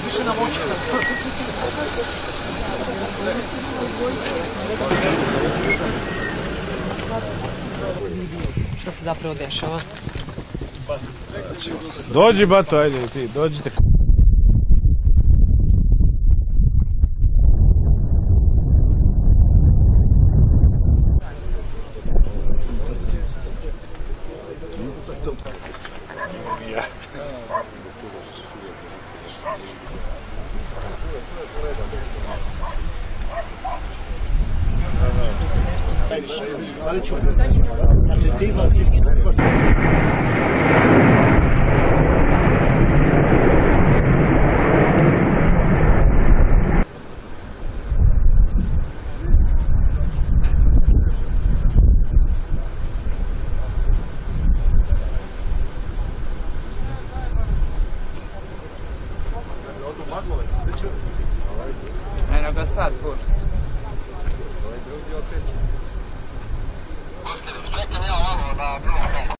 Više nam oči. Šta se zapravo dešava? Dođi, bato, ajde ti, dođite. Znači ti Eno ga sad pušta. Čekam ja ovo na